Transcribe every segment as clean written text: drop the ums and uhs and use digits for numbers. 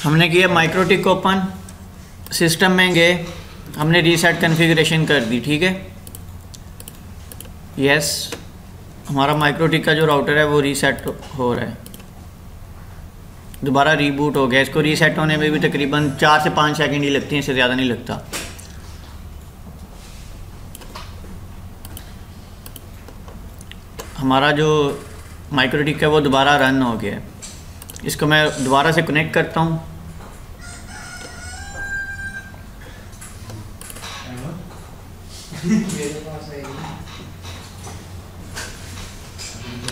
हमने किया MikroTik open, system में गए, हमने रीसेट कॉन्फ़िगरेशन कर दी, ठीक है। यस, हमारा माइक्रोटिक का जो राउटर है वो रीसेट हो रहा है, दोबारा रीबूट हो गया। इसको रीसेट होने में भी तकरीबन 4 से 5 सेकंड ही लगती हैं, इससे ज़्यादा नहीं लगता। हमारा जो माइक्रोटिक है वो दोबारा रन हो गया है। इसको मैं दोबारा से कनेक्ट करता हूँ।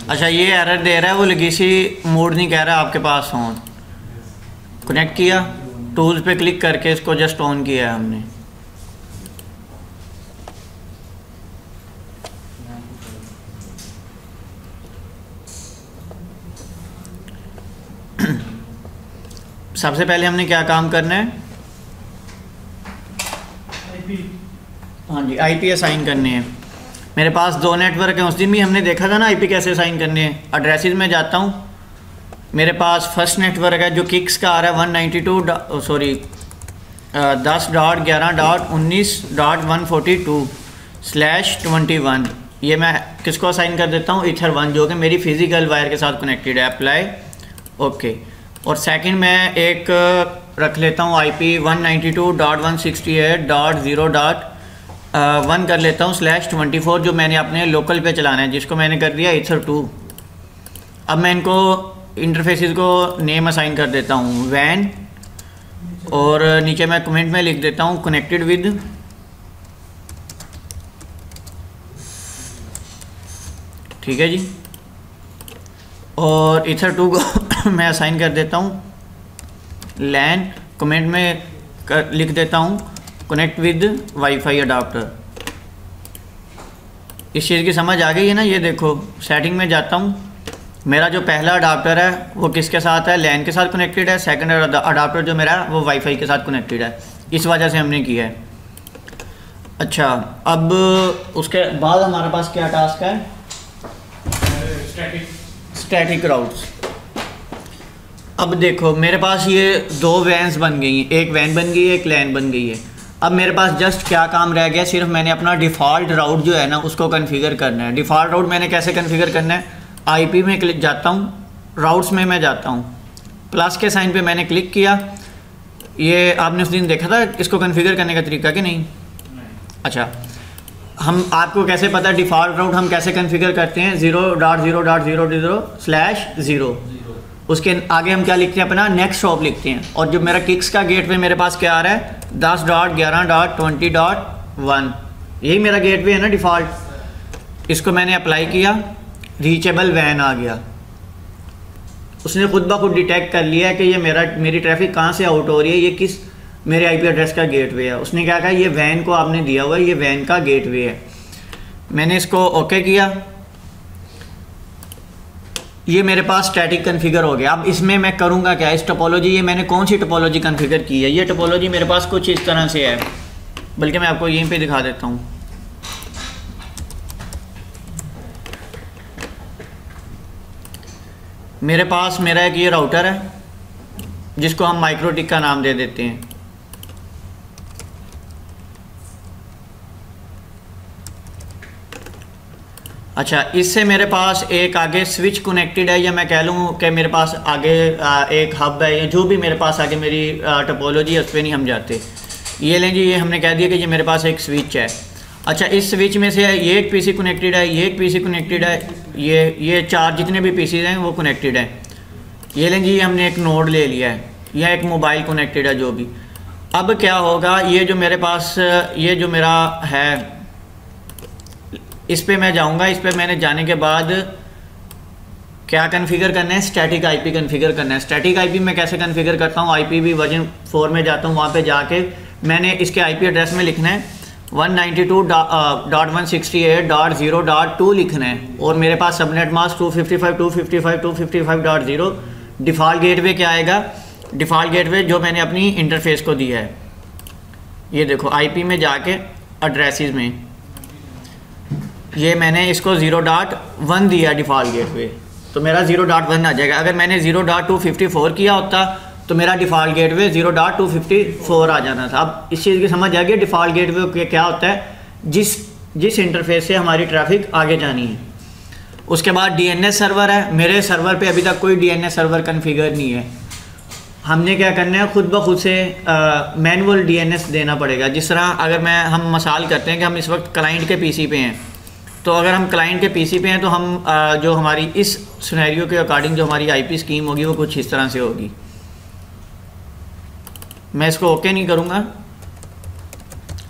अच्छा, ये एरर दे रहा है, वो लेगेसी मोड नहीं कह रहा आपके पास ऑन। कनेक्ट किया, टूल्स पे क्लिक करके इसको जस्ट ऑन किया है हमने। सबसे पहले हमने क्या काम करना है? हाँ जी, आईपी असाइन करने हैं। मेरे पास 2 नेटवर्क हैं, उस दिन भी हमने देखा था ना आईपी कैसे असाइन करने हैं। एड्रेसेस में जाता हूँ, मेरे पास फर्स्ट नेटवर्क है जो किक्स का आ रहा है 10.11.19.142/21। ये मैं किसको असाइन कर देता हूँ? ईथर 1, जो कि मेरी फिजिकल वायर के साथ कनेक्टेड है। Apply, okay. और सेकंड मैं एक रख लेता हूँ आईपी 192.168.0.1 कर लेता हूँ /24, जो मैंने अपने लोकल पे चलाना है, जिसको मैंने कर दिया ईथर 2। अब मैं इनको इंटरफेसेस को नेम असाइन कर देता हूँ वैन, और नीचे मैं कमेंट में लिख देता हूँ कनेक्टेड विद, ठीक है जी। और ईथर 2 को मैं असाइन कर देता हूँ लैन, कमेंट में लिख देता हूँ कनेक्ट विद वाईफाई अडाप्टर। इस चीज़ की समझ आ गई है ना? ये देखो, सेटिंग में जाता हूँ, मेरा जो पहला अडाप्टर है वो किसके साथ है? लैन के साथ कनेक्टेड है। सेकंड अडाप्टर जो मेरा है वो वाईफाई के साथ कनेक्टेड है। इस वजह से हमने किया है। अच्छा, अब उसके बाद हमारे पास क्या टास्क है? Static routes. अब देखो, मेरे पास ये 2 वैन्स बन गई हैं, एक वैन बन गई है, एक लैन बन गई है। अब मेरे पास जस्ट क्या काम रह गया? सिर्फ मैंने अपना डिफ़ॉल्ट राउट जो है ना उसको कॉन्फ़िगर करना है। डिफ़ॉल्ट राउट मैंने कैसे कॉन्फ़िगर करना है? आईपी में क्लिक जाता हूँ, राउट्स में मैं जाता हूँ, प्लस के साइन पे मैंने क्लिक किया। ये आपने उस दिन देखा था इसको कॉन्फ़िगर करने का तरीका कि नहीं? अच्छा, हम आपको कैसे पता डिफ़ॉल्ट राउट हम कैसे कॉन्फ़िगर करते हैं? 0.0.0.0/0। उसके आगे हम क्या लिखते हैं? अपना नेक्स्ट हॉप लिखते हैं। और जो मेरा किक्स का गेटवे मेरे पास क्या आ रहा है? 10.11.20.1। यही मेरा गेटवे है ना डिफ़ॉल्ट। इसको मैंने अप्लाई किया, रीचेबल वैन आ गया। उसने खुद ब खुद डिटेक्ट कर लिया है कि ये मेरी ट्रैफिक कहाँ से आउट हो रही है, ये किस मेरे आईपी एड्रेस का गेटवे है। उसने क्या कहा? ये वैन को आपने दिया हुआ है, ये वैन का गेटवे है। मैंने इसको ओके किया, ये मेरे पास स्टैटिक कॉन्फ़िगर हो गया। अब इसमें मैं करूँगा क्या? इस टोपोलॉजी, ये मैंने कौन सी टोपोलॉजी कॉन्फ़िगर की है? ये टोपोलॉजी मेरे पास कुछ इस तरह से है, बल्कि मैं आपको यहीं पे दिखा देता हूँ। मेरे पास मेरा एक ये राउटर है जिसको हम माइक्रोटिक का नाम दे देते हैं। अच्छा, इससे मेरे पास एक आगे स्विच कनेक्टेड है, या मैं कह लूँ कि मेरे पास आगे एक हब है, या जो भी मेरे पास आगे मेरी टोपोलॉजी है उस पर नहीं हम जाते। ये लें जी, ये हमने कह दिया कि ये मेरे पास एक स्विच है। अच्छा, इस स्विच में से ये एक पीसी कनेक्टेड है, ये एक पीसी कनेक्टेड है, ये 4 जितने भी पीसीज हैं वो कनेक्टेड हैं। ये लें जी, हमने एक नोड ले लिया है, यह एक मोबाइल कनेक्टेड है जो भी। अब क्या होगा? ये जो मेरे पास ये जो मेरा है, इस पे मैं जाऊंगा। इस पे मैंने जाने के बाद क्या कॉन्फ़िगर करना है? स्टैटिक आईपी कॉन्फ़िगर करना है। स्टैटिक आईपी मैं कैसे कॉन्फ़िगर करता हूँ? IPv वर्जन 4 में जाता हूँ, वहाँ पे जाके मैंने इसके आईपी एड्रेस में लिखना है 192.168.0.2 लिखना है। और मेरे पास सबनेट मास्क 255.255.255.0। डिफ़ॉल्ट गेटवे क्या आएगा? डिफ़ॉल्ट गेटवे जो मैंने अपनी इंटरफेस को दिया है। ये देखो, आईपी में जाके एड्रेसेस में ये मैंने इसको 0.1 दिया डिफ़ॉल्ट गेटवे। तो मेरा 0.1 आ जाएगा। अगर मैंने 0.254 किया होता तो मेरा डिफ़ॉल्ट गेटवे 0.254 आ जाना था। अब इस चीज़ की समझ आ गई डिफ़ॉल्ट गेटवे क्या होता है, जिस इंटरफेस से हमारी ट्रैफिक आगे जानी है। उसके बाद DNS सर्वर है। मेरे सर्वर पे अभी तक कोई DNS सर्वर कन्फिगर नहीं है। हमने क्या करना है, खुद ब खुद से मैनुअल DNS देना पड़ेगा। जिस तरह अगर हम मसाल करते हैं कि हम इस वक्त क्लाइंट के PC पे हैं, तो अगर हम क्लाइंट के PC पे हैं तो हम जो हमारी इस सिनेरियो के अकॉर्डिंग जो हमारी IP स्कीम होगी वो कुछ इस तरह से होगी। मैं इसको ओके नहीं करूँगा।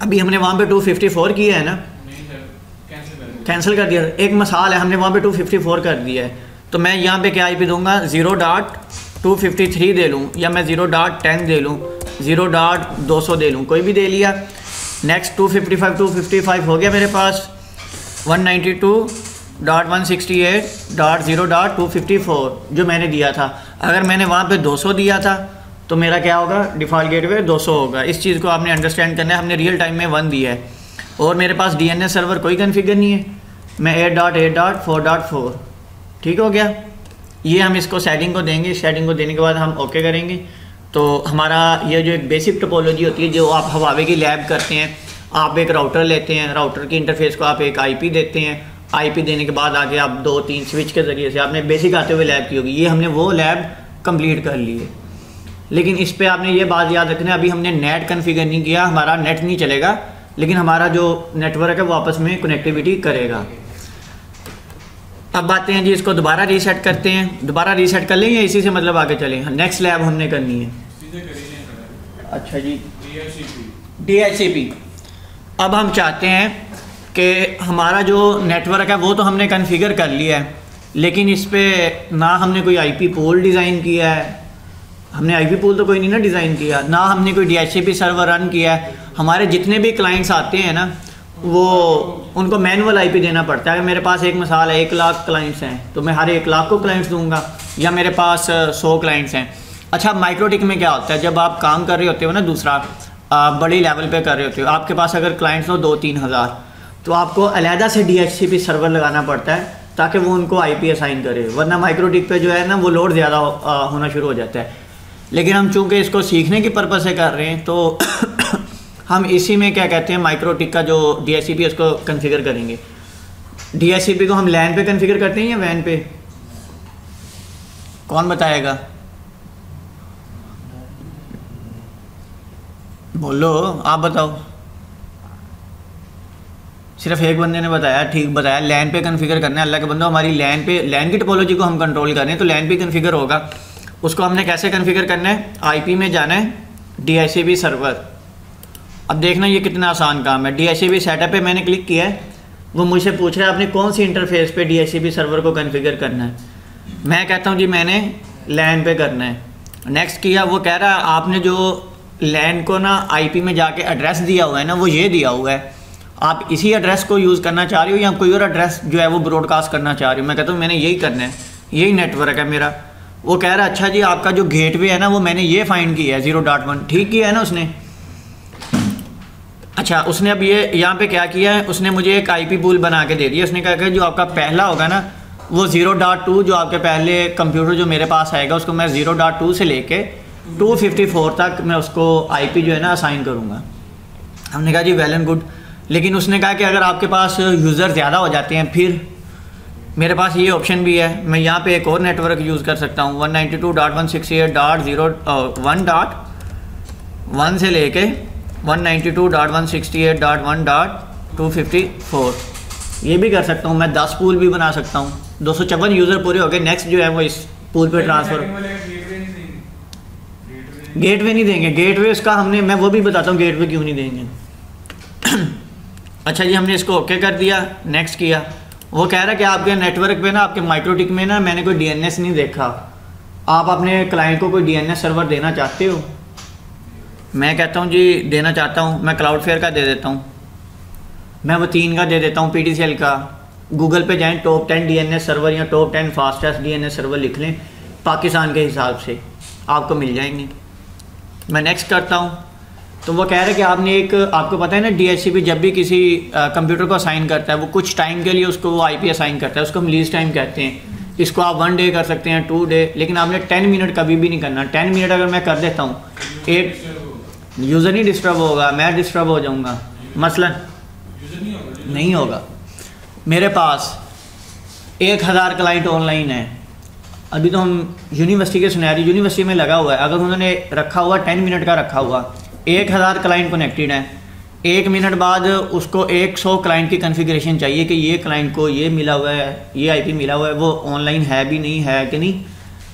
अभी हमने वहाँ पे 254 किया है ना, कैंसिल कर दिया। एक मिसाल है, हमने वहाँ पे 254 कर दिया है, तो मैं यहाँ पे क्या IP दूंगा, 0.253 दे लूँ, या मैं 0.10 दे लूँ, 0.200 दे लूँ, कोई भी दे लिया। नेक्स्ट 255 हो गया मेरे पास। 192.168.0.254 जो मैंने दिया था। अगर मैंने वहाँ पे 200 दिया था तो मेरा क्या होगा, डिफ़ॉल्ट गेटवे 200 होगा। इस चीज़ को आपने अंडरस्टैंड करना है। हमने रियल टाइम में 1 दिया है और मेरे पास DNS सर्वर कोई कॉन्फ़िगर नहीं है। मैं 8.8.4.4 ठीक हो गया। ये हम इसको सेटिंग को देंगे। सेटिंग को देने के बाद हम ओके करेंगे तो हमारा ये जो एक बेसिक टोपोलॉजी होती है जो आप हवावे की लैब करते हैं, आप एक राउटर लेते हैं, राउटर की इंटरफेस को आप एक IP देते हैं, IP देने के बाद आगे आप 2-3 स्विच के ज़रिए से आपने बेसिक आते हुए लैब की होगी। ये हमने वो लैब कंप्लीट कर ली है। लेकिन इस पे आपने ये बात याद रखना है, अभी हमने नेट कन्फिगर नहीं किया, हमारा नेट नहीं चलेगा, लेकिन हमारा जो नेटवर्क है वो आपस में कनेक्टिविटी करेगा। अब आते हैं जी, इसको दोबारा रीसेट करते हैं। दोबारा रीसेट कर लें या इसी से मतलब आगे चलें? नेक्स्ट लैब हमने करनी है। अच्छा जी, DHCP। अब हम चाहते हैं कि हमारा जो नेटवर्क है वो तो हमने कॉन्फ़िगर कर लिया है, लेकिन इस पर ना हमने कोई IP पूल डिज़ाइन किया है। हमने IP पूल तो कोई नहीं ना डिज़ाइन किया, ना हमने कोई DHCP सर्वर रन किया है। हमारे जितने भी क्लाइंट्स आते हैं ना, वो उनको मैनुअल IP देना पड़ता है। अगर मेरे पास एक मिसाल है 1 लाख क्लाइंट्स हैं तो मैं हर 1 लाख को क्लाइंट्स दूंगा, या मेरे पास 100 क्लाइंट्स हैं। अच्छा, माइक्रोटिक में क्या होता है, जब आप काम कर रहे होते हो ना, दूसरा बड़ी लेवल पे कर रहे होते हो, आपके पास अगर क्लाइंट्स हो 2-3 हज़ार, तो आपको अलहदा से DHCP सर्वर लगाना पड़ता है ताकि वो उनको IP असाइन करे, वरना माइक्रोटिक पे जो है ना वो लोड ज़्यादा होना शुरू हो जाता है। लेकिन हम चूँकि इसको सीखने की पर्पज़ से कर रहे हैं तो हम इसी में क्या कहते हैं, माइक्रोटिक का जो DHCP उसको कॉन्फ़िगर करेंगे। DHCP को हम LAN पे कॉन्फ़िगर करते हैं या WAN पे? कौन बताएगा? बोलो, आप बताओ। सिर्फ एक बंदे ने बताया, ठीक बताया, LAN पे कॉन्फ़िगर करना है। अल्लाह के बंदो, हमारी LAN की टोपोलॉजी को हम कंट्रोल कर रहे हैं तो LAN पे कॉन्फ़िगर होगा। उसको हमने कैसे कॉन्फ़िगर करना है, IP में जाना है, DHCP सर्वर। अब देखना ये कितना आसान काम है। DHCP सेटअप पे मैंने क्लिक किया है, वो मुझसे पूछ रहा है आपने कौन सी इंटरफेस पे DHCP सर्वर को कॉन्फ़िगर करना है। मैं कहता हूँ जी मैंने LAN पे करना है। नेक्स्ट किया, वो कह रहा है आपने जो LAN को ना IP में जाके एड्रेस दिया हुआ है ना, वो ये दिया हुआ है, आप इसी एड्रेस को यूज़ करना चाह रहे हो या कोई और एड्रेस जो है वो ब्रॉडकास्ट करना चाह रहे हो? मैं कहता हूँ मैंने यही करना है, यही नेटवर्क है मेरा। वो कह रहा है अच्छा जी आपका जो गेटवे है ना वो मैंने ये फाइंड किया है 0.1, ठीक किया है ना उसने। अच्छा, उसने अब ये यहाँ पे क्या किया है, उसने मुझे एक IP पूल बना के दे दिया। उसने कहा कि जो आपका पहला होगा ना वो 0.2, जो आपके पहले कंप्यूटर जो मेरे पास आएगा उसको मैं 0.2 से लेके 254 तक मैं उसको IP जो है ना असाइन करूँगा। हमने कहा जी वेल एंड गुड, लेकिन उसने कहा कि अगर आपके पास यूज़र ज़्यादा हो जाते हैं फिर मेरे पास ये ऑप्शन भी है, मैं यहाँ पे एक और नेटवर्क यूज़ कर सकता हूँ 192.168.0.1 से लेके 192.168.1.254 ये भी कर सकता हूँ। मैं 10 पूल भी बना सकता हूँ। 254 यूज़र पूरे हो गए। नेक्स्ट जो है वो इस पूल पे ट्रांसफ़र। गेटवे नहीं देंगे, गेटवे उसका हमने, मैं वो भी बताता हूँ गेटवे क्यों नहीं देंगे। अच्छा जी, हमने इसको ओके कर दिया, नेक्स्ट किया। वो कह रहा है कि आपके नेटवर्क पे ना, आपके माइक्रोटिक में ना मैंने कोई DNS नहीं देखा, आप अपने क्लाइंट को कोई DNS सर्वर देना चाहते हो? मैं कहता हूँ जी देना चाहता हूँ, मैं क्लाउडफेयर का दे देता हूँ, मैं वो 3 का दे देता हूँ, PTCL का। गूगल पे जाएं, टॉप 10 DNS सर्वर या टॉप 10 फास्टेस्ट DNS सर्वर लिख लें, पाकिस्तान के हिसाब से आपको मिल जाएंगे। मैं नेक्स्ट करता हूँ तो वो कह रहे हैं कि आपने एक, आपको पता है ना DHCP जब भी किसी कंप्यूटर को असाइन करता है वो कुछ टाइम के लिए उसको वो IP असाइन करता है, उसको हम लीज टाइम कहते हैं इसको आप 1 डे कर सकते हैं, 2 डे, लेकिन आपने 10 मिनट कभी भी नहीं करना। 10 मिनट अगर मैं कर देता हूँ, एक यूज़र नहीं डिस्टर्ब होगा, मैं डिस्टर्ब हो जाऊँगा, मसलन नहीं होगा। मेरे पास 1000 क्लाइंट ऑनलाइन है, अभी तो हम यूनिवर्सिटी के सुनहरी यूनिवर्सिटी में लगा हुआ है, अगर उन्होंने रखा हुआ 10 मिनट का रखा हुआ, 1000 क्लाइंट कनेक्टेड हैं, 1 मिनट बाद उसको 100 क्लाइंट की कॉन्फ़िगरेशन चाहिए कि ये क्लाइंट को ये मिला हुआ है, ये आईपी मिला हुआ है, वो ऑनलाइन है भी नहीं है कि नहीं,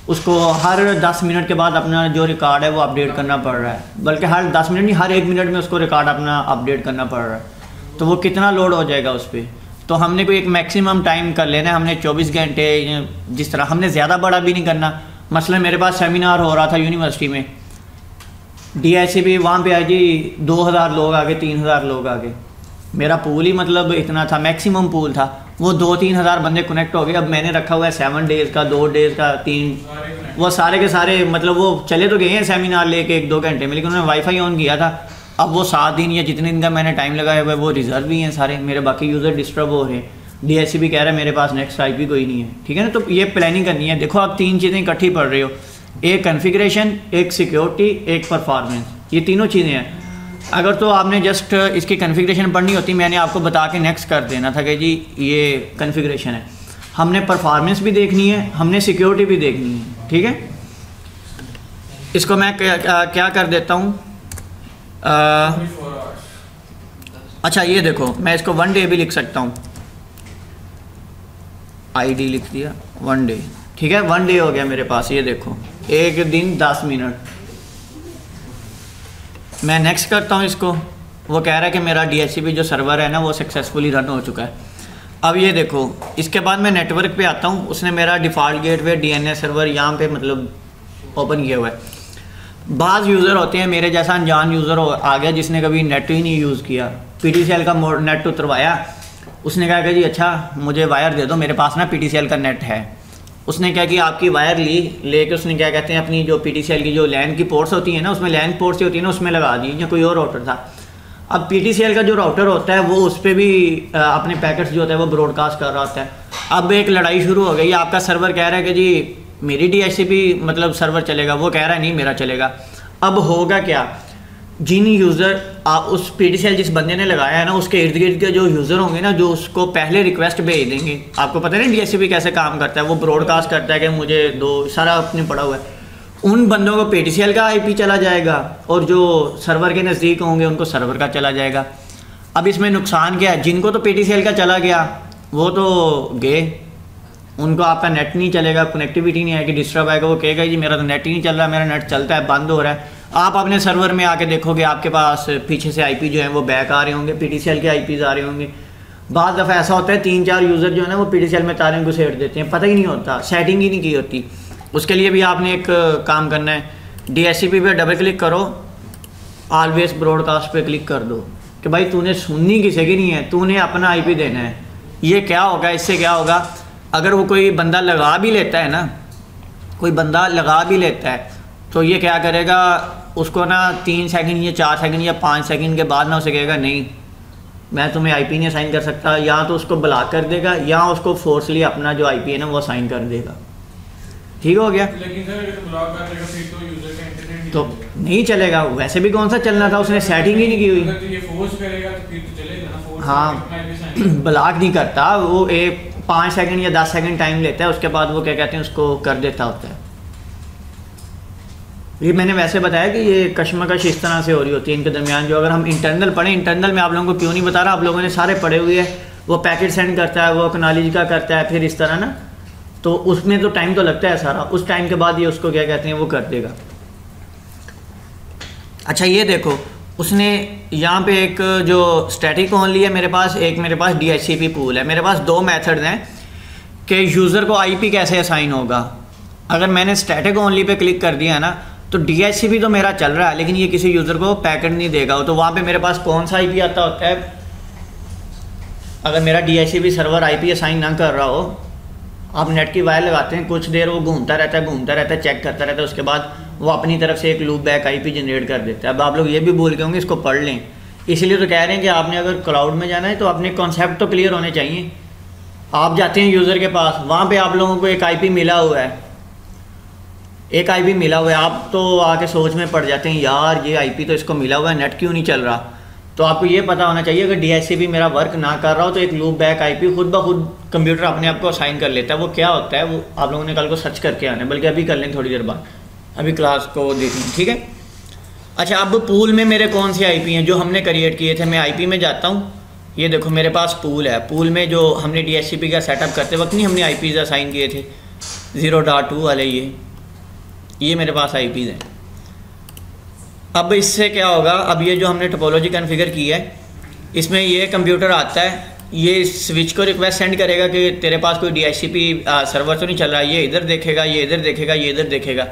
उसको हर 10 मिनट के बाद अपना जो रिकॉर्ड है वो अपडेट करना पड़ रहा है, बल्कि हर 10 मिनट नहीं, हर 1 मिनट में उसको रिकॉर्ड अपना अपडेट करना पड़ रहा है। तो वो कितना लोड हो जाएगा उस पर। तो हमने कोई एक मैक्सिमम टाइम कर लेना है, हमने 24 घंटे, जिस तरह हमने ज़्यादा बड़ा भी नहीं करना। मसलन मेरे पास सेमिनार हो रहा था यूनिवर्सिटी में, DHCP वहाँ पे आई जी 2000 लोग आ गए, 3000 लोग आ गए, मेरा पूल ही मतलब इतना था, मैक्सिमम पूल था, वो 2-3 हज़ार बंदे कनेक्ट हो गए। अब मैंने रखा हुआ है 7 डेज़ का, 2 डेज़ का, 3, वो सारे के सारे मतलब वो चले तो गए हैं सेमिनार लेके 1-2 घंटे में, लेकिन उन्होंने वाईफाई ऑन किया था। अब वो 7 दिन या जितने दिन का मैंने टाइम लगाया हुआ है वो रिजर्व भी हैं सारे, मेरे बाकी यूज़र डिस्टर्ब हो रहे हैं। DHCP कह रहा है मेरे पास नेक्स्ट आईपी कोई नहीं है, ठीक है ना। तो ये प्लानिंग करनी है। देखो आप 3 चीज़ें इकट्ठी पढ़ रहे हो, एक कॉन्फ़िगरेशन, एक सिक्योरिटी, एक परफॉर्मेंस, ये तीनों चीज़ें हैं। अगर तो आपने जस्ट इसकी कॉन्फ़िगरेशन पढ़नी होती, मैंने आपको बता के नेक्स्ट कर देना था कि जी ये कॉन्फ़िगरेशन है। हमने परफॉर्मेंस भी देखनी है, हमने सिक्योरिटी भी देखनी है, ठीक है। इसको मैं क्या कर देता हूँ, अच्छा ये देखो, मैं इसको 1 डे भी लिख सकता हूँ, ID लिख दिया 1 डे, ठीक है। 1 डे हो गया मेरे पास, ये देखो 1 दिन 10 मिनट। मैं नेक्स्ट करता हूँ इसको, वो कह रहा है कि मेरा DHCP जो सर्वर है ना वो सक्सेसफुली रन हो चुका है। अब ये देखो, इसके बाद मैं नेटवर्क पे आता हूँ, उसने मेरा डिफ़ॉल्ट गेटवे DNS सर्वर यहाँ पे मतलब ओपन किया हुआ है। बाज़ यूज़र होते हैं मेरे जैसा अनजान यूज़र आ गया जिसने कभी नेट ही नहीं यूज़ किया, PTCL का नेट उतरवाया, उसने कहा कि जी अच्छा मुझे वायर दे दो, मेरे पास ना PTCL का नेट है। उसने क्या किया, आपकी वायर लेके उसने क्या कहते हैं अपनी जो PTCL की जो लैन की पोर्ट्स होती हैं ना, उसमें लैन पोर्ट्स होती है ना, उसमें लगा दी, या कोई और राउटर था। अब PTCL का जो राउटर होता है वो उस पर भी अपने पैकेट्स जो होता है वो ब्रॉडकास्ट कर रहा होता है। अब एक लड़ाई शुरू हो गई, आपका सर्वर कह रहा है कि जी मेरी DHCP मतलब सर्वर चलेगा, वो कह रहा है नहीं मेरा चलेगा। अब होगा क्या, जिन यूज़र उस PTCL जिस बंदे ने लगाया है ना, उसके इर्द गिर्द के जो यूज़र होंगे ना, जो उसको पहले रिक्वेस्ट भेज देंगे। आपको पता है ना DHCP कैसे काम करता है, वो ब्रॉडकास्ट करता है कि मुझे दो, सारा अपने पड़ा हुआ है। उन बंदों को PTCL का IP चला जाएगा और जो सर्वर के नज़दीक होंगे उनको सर्वर का चला जाएगा। अब इसमें नुकसान क्या है, जिनको तो PTCL का चला गया वो तो गए, उनको आपका नेट नहीं चलेगा, कनेक्टिविटी नहीं आएगी, डिस्टर्ब आएगा, वो कहेगा जी मेरा तो नेट ही नहीं चल रहा, मेरा नेट चलता है बंद हो रहा है। आप अपने सर्वर में आके देखोगे आपके पास पीछे से IP जो है वो बैक आ रहे होंगे, PTCL के IPs आ रहे होंगे। बाद दफ़ा ऐसा होता है 3-4 यूज़र जो है ना वो PTCL में तारें घुसेड़ देते हैं, पता ही नहीं होता, सेटिंग ही नहीं की होती। उसके लिए भी आपने एक काम करना है, DHCP पे डबल क्लिक करो, ऑलवेज ब्रॉडकास्ट पे क्लिक कर दो कि भाई तूने सुननी किसी की नहीं है, तूने अपना IP देना है। ये क्या होगा, इससे क्या होगा, अगर वो कोई बंदा लगा भी लेता है ना, कोई बंदा लगा भी लेता है तो ये क्या करेगा, उसको ना 3 सेकंड या 4 सेकंड या 5 सेकंड के बाद ना उसे कहेगा नहीं मैं तुम्हें IP नहीं असाइन कर सकता, या तो उसको ब्लॉक कर देगा या उसको फोर्सली अपना जो IP है ना वो असाइन कर देगा। ठीक हो गया। लेकिन सर अगर ब्लॉक कर देगा फिर तो यूजर का इंटरनेट तो नहीं चलेगा, वैसे भी कौन सा चलना था, उसने सेटिंग ही नहीं की हुई। अगर तो ये फोर्स करेगा तो फिर तो चलेगा ना, फोर्स हाँ ब्लॉक नहीं करता वो, 5 सेकंड या 10 सेकंड टाइम लेता है, उसके बाद वो क्या कहते हैं उसको कर देता होता है। ये मैंने वैसे बताया कि ये कशमकश इस तरह से हो रही होती है इनके दरमियान। जो अगर हम इंटरनल पढ़ें, इंटरनल में आप लोगों को क्यों नहीं बता रहा, आप लोगों ने सारे पढ़े हुए हैं, वो पैकेट सेंड करता है, वो एक्नॉलेज का करता है, फिर इस तरह ना, तो उसमें तो टाइम तो लगता है सारा, उस टाइम के बाद ये उसको क्या कहते हैं वो कर देगा। अच्छा ये देखो, उसने यहाँ पे एक जो स्टैटिक ओनली है मेरे पास, एक मेरे पास DHCP पूल है। मेरे पास 2 मेथड हैं कि यूज़र को IP कैसे असाइन होगा। अगर मैंने स्टैटिक ओनली पे क्लिक कर दिया ना तो DHCP तो मेरा चल रहा है लेकिन ये किसी यूज़र को पैकेट नहीं देगा, तो वहाँ पे मेरे पास कौन सा IP आता होता है, अगर मेरा DHCP सर्वर IP असाइन ना कर रहा हो, आप नेट की वायर लगाते हैं, कुछ देर वो घूमता रहता है, चेक करता रहता है, उसके बाद वो अपनी तरफ से एक लूप बैक IP जनरेट कर देता है। अब आप लोग ये भी बोल के होंगे इसको पढ़ लें, इसलिए तो कह रहे हैं कि आपने अगर क्लाउड में जाना है तो अपने कॉन्सेप्ट तो क्लियर होने चाहिए आप जाते हैं यूज़र के पास, वहाँ पे आप लोगों को एक आईपी मिला हुआ है, एक आईपी मिला हुआ है। आप तो आके सोच में पड़ जाते हैं यार ये आईपी तो इसको मिला हुआ है, नेट क्यों नहीं चल रहा। तो आपको ये पता होना चाहिए अगर डीएचसीपी मेरा वर्क ना कर रहा हो तो एक लूप बैक आईपी खुद ब खुद कंप्यूटर अपने आप को असाइन कर लेता है। वो क्या होता है वो आप लोगों ने कल को सर्च करके आना है, बल्कि अभी कर लें थोड़ी देर बाद, अभी क्लास को देख लें, ठीक है। अच्छा, अब पूल में मेरे कौन से आईपी हैं जो हमने क्रिएट किए थे। मैं आईपी में जाता हूँ, ये देखो मेरे पास पूल है। पूल में जो हमने डीएचसीपी का सेटअप करते वक्त नहीं हमने आईपीज़ असाइन किए थे 0.2 वाले, ये मेरे पास आईपीज़ हैं। अब इससे क्या होगा, अब ये जो हमने टोपोलॉजी कॉन्फ़िगर की है इसमें ये कंप्यूटर आता है, ये स्विच को रिक्वेस्ट सेंड करेगा कि तेरे पास कोई डीएचसीपी सर्वर तो नहीं चल रहा। ये इधर देखेगा, ये इधर देखेगा, ये इधर देखेगा,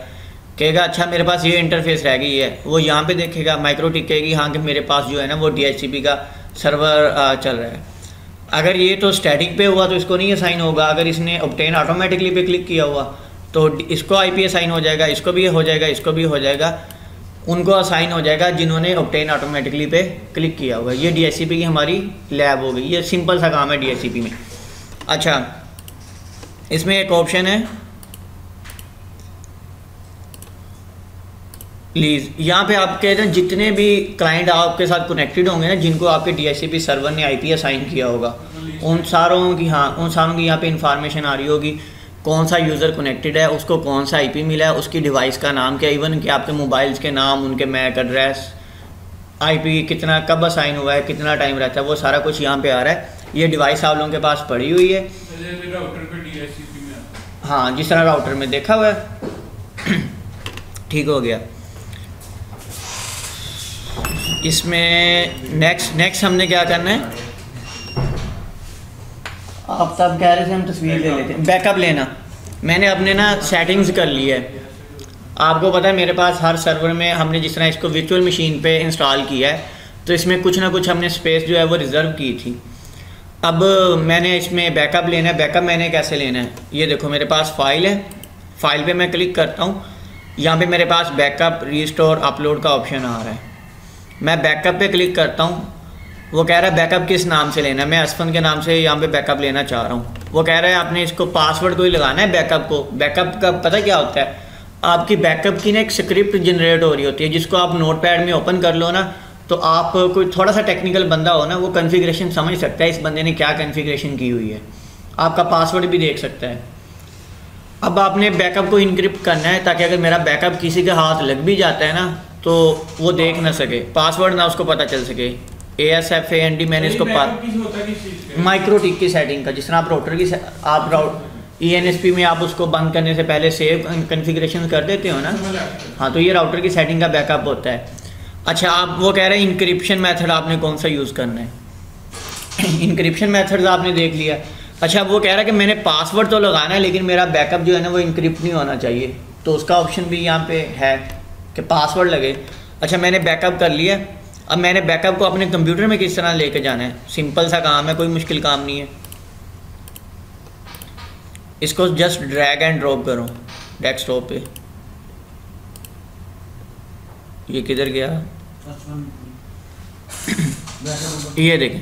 कहेगा अच्छा मेरे पास ये इंटरफेस रह गई है। वो यहाँ पे देखेगा, माइक्रो टिक कहेगी हाँ कि मेरे पास जो है ना वो डीएचसीपी का सर्वर चल रहा है। अगर ये तो स्टैटिक पे हुआ तो इसको नहीं असाइन होगा। अगर इसने ऑब्टेन ऑटोमेटिकली पे क्लिक किया हुआ तो इसको आईपी असाइन हो जाएगा, इसको भी हो जाएगा, इसको भी हो जाएगा, उनको असाइन हो जाएगा जिन्होंने ऑब्टेन ऑटोमेटिकली पे क्लिक किया होगा। ये डीएचसीपी की हमारी लैब हो गई। ये सिंपल सा काम है डीएचसीपी में। अच्छा, इसमें एक ऑप्शन है प्लीज़, यहाँ पे आपके ना जितने भी क्लाइंट आपके साथ कनेक्टेड होंगे ना, जिनको आपके डीएचसीपी सर्वर ने आईपी असाइन किया होगा, उन सारों की, हाँ उन सारों की यहाँ पे इंफॉर्मेशन आ रही होगी। कौन सा यूज़र कनेक्टेड है, उसको कौन सा आईपी मिला है, उसकी डिवाइस का नाम क्या, इवन कि आपके मोबाइल्स के नाम, उनके मैक एड्रेस, आईपी कितना कब असाइन हुआ है, कितना टाइम रहता है, वो सारा कुछ यहाँ पे आ रहा है। ये डिवाइस आप लोगों के पास पड़ी हुई है, हाँ जिस तरह राउटर में देखा हुआ है। ठीक हो गया। इसमें नेक्स्ट हमने क्या करना है, आप तब कह रहे थे हम तस्वीर ले लेते हैं, बैकअप लेना। मैंने अपने ना सेटिंग्स कर ली है। आपको पता है मेरे पास हर सर्वर में हमने जिस तरह इसको वर्चुअल मशीन पे इंस्टॉल किया है तो इसमें कुछ ना कुछ हमने स्पेस जो है वो रिज़र्व की थी। अब मैंने इसमें बैकअप लेना है। बैकअप मैंने कैसे लेना है, ये देखो मेरे पास फाइल है, फाइल पे मैं क्लिक करता हूँ, यहाँ पे मेरे पास बैकअप, रीस्टोर, अपलोड का ऑप्शन आ रहा है। मैं बैकअप पे क्लिक करता हूँ, वो कह रहा है बैकअप किस नाम से लेना है। मैं असफन के नाम से यहाँ पे बैकअप लेना चाह रहा हूँ। वो कह रहा है आपने इसको पासवर्ड कोई लगाना है बैकअप को। बैकअप का पता क्या होता है, आपकी बैकअप की ना एक स्क्रिप्ट जनरेट हो रही होती है जिसको आप नोटपैड में ओपन कर लो ना, तो आप कोई थोड़ा सा टेक्निकल बंदा हो ना वो कन्फिग्रेशन समझ सकता है इस बंदे ने क्या कन्फिग्रेशन की हुई है, आपका पासवर्ड भी देख सकता है। अब आपने बैकअप को इनक्रिप्ट करना है ताकि अगर मेरा बैकअप किसी के हाथ लग भी जाता है ना तो वो देख ना सके, पासवर्ड ना उसको पता चल सके। ASFAND मैंने इसको माइक्रो टिक की सेटिंग का, जिस तरह आप राउटर की आप ENSP में आप उसको बंद करने से पहले सेव कन्फिग्रेशन कर देते हो ना, हाँ तो ये राउटर की सेटिंग का बैकअप होता है। अच्छा, आप वो कह रहे हैं इंक्रिप्शन मेथड आपने कौन सा यूज़ करना है। इंक्रिप्शन मेथड्स आपने देख लिया। अच्छा, वो कह रहा है कि मैंने पासवर्ड तो लगाना है लेकिन मेरा बैकअप जो है ना वो इंक्रिप्ट नहीं होना चाहिए, तो उसका ऑप्शन भी यहाँ पे है कि पासवर्ड लगे। अच्छा, मैंने बैकअप कर लिया। अब मैंने बैकअप को अपने कंप्यूटर में किस तरह लेके जाना है, सिंपल सा काम है, कोई मुश्किल काम नहीं है। इसको जस्ट ड्रैग एंड ड्रॉप करो डेस्कटॉप पे। ये किधर गया, ये देखें,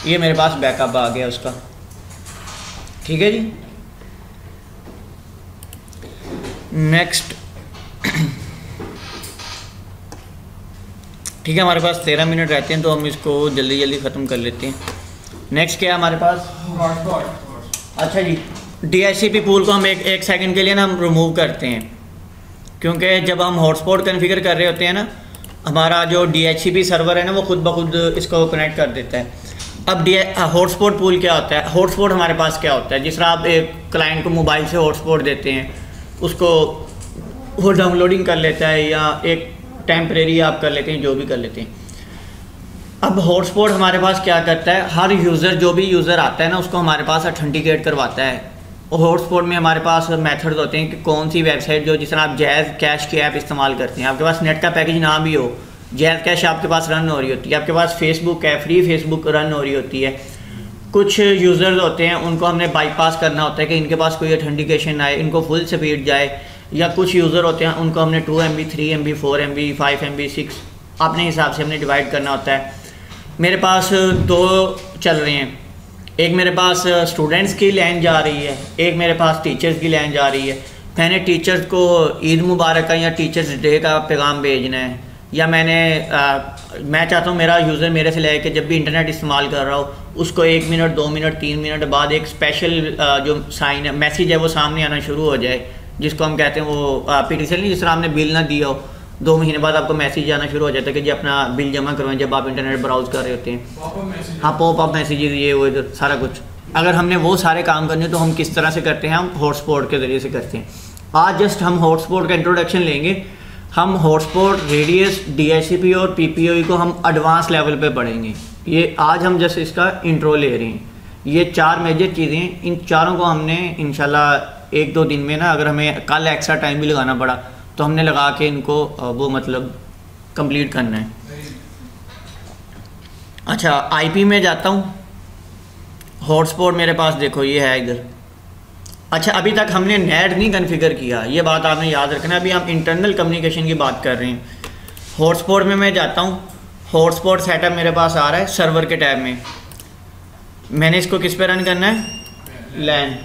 ये मेरे पास बैकअप आ गया उसका। ठीक है जी, नेक्स्ट। ठीक है, हमारे पास 13 मिनट रहते हैं तो हम इसको जल्दी जल्दी ख़त्म कर लेते हैं। नेक्स्ट क्या है हमारे पास, अच्छा जी, DHCP पूल को हम एक सेकंड के लिए ना हम रिमूव करते हैं, क्योंकि जब हम हॉटस्पॉट कॉन्फ़िगर कर रहे होते हैं ना, हमारा जो DHCP सर्वर है ना वो खुद ब खुद इसको कनेक्ट कर देता है। अब हॉटस्पॉट पूल क्या होता है, हॉटस्पॉट हमारे पास क्या होता है, जिस तरह आप एक क्लाइंट को मोबाइल से हॉटस्पॉट देते हैं, उसको वो डाउनलोडिंग कर लेता है या एक टेम्परेरी आप कर लेते हैं, जो भी कर लेते हैं। अब हॉटस्पॉट हमारे पास क्या करता है, हर यूज़र जो भी यूज़र आता है ना उसको हमारे पास ऑथेंटिकेट करवाता है। और हॉटस्पॉट में हमारे पास मेथड्स होते हैं कि कौन सी वेबसाइट, जो जिस तरह आप जैज़ कैश की ऐप इस्तेमाल करते हैं, आपके पास नेट का पैकेज ना भी हो, जैज़ कैश आपके पास रन हो रही होती है, आपके पास फेसबुक है, फ्री फेसबुक रन हो रही होती है। कुछ यूज़र्स होते हैं उनको हमने बाईपास करना होता है कि इनके पास कोई ऑथेंटिकेशन आए, इनको फुल स्पीड जाए, या कुछ यूज़र होते हैं उनको हमने 2 MB 3 MB 4 MB 5 MB 6 अपने हिसाब से हमने डिवाइड करना होता है। मेरे पास 2 चल रहे हैं, एक मेरे पास स्टूडेंट्स की लाइन जा रही है, एक मेरे पास टीचर्स की लाइन जा रही है। मैंने टीचर्स को ईद मुबारक का या टीचर्स डे का पैगाम भेजना है, या मैं चाहता हूँ मेरा यूज़र मेरे से लेके जब भी इंटरनेट इस्तेमाल कर रहा हो उसको 1 मिनट 2 मिनट 3 मिनट बाद एक स्पेशल जो साइन है मैसेज है वो सामने आना शुरू हो जाए, जिसको हम कहते हैं वो PTCL नहीं, जिस तरह आपने बिल ना दिया हो 2 महीने बाद आपको मैसेज आना शुरू हो जाता है कि जी अपना बिल जमा करवाएं जब आप इंटरनेट ब्राउज कर रहे होते हैं। हाँ, पॉप अप मैसेजेस ये वो इधर सारा कुछ। अगर हमने वो सारे काम करने तो हम किस तरह से करते हैं, हम हॉटस्पॉट के ज़रिए से करते हैं। आज जस्ट हम हॉटस्पॉट का इंट्रोडक्शन लेंगे। हम हॉटस्पॉट, रेडियस, DHCP और PPOE को हम एडवांस लेवल पे पढ़ेंगे। ये आज हम जस्ट इसका इंट्रो ले रहे हैं। ये 4 मेजर चीज़ें हैं, इन चारों को हमने इंशाल्लाह 1-2 दिन में ना, अगर हमें कल एक्स्ट्रा टाइम भी लगाना पड़ा तो हमने लगा के इनको वो मतलब कंप्लीट करना है। अच्छा, IP में जाता हूँ। हॉटस्पॉट मेरे पास देखो ये है इधर। अच्छा, अभी तक हमने नेट नहीं कॉन्फ़िगर किया, ये बात आपने याद रखना। अभी हम इंटरनल कम्युनिकेशन की बात कर रहे हैं। हॉटस्पॉट में मैं जाता हूँ। हॉटस्पॉट सेटअप मेरे पास आ रहा है सर्वर के टैब में। मैंने इसको किस पे रन करना है, लैन।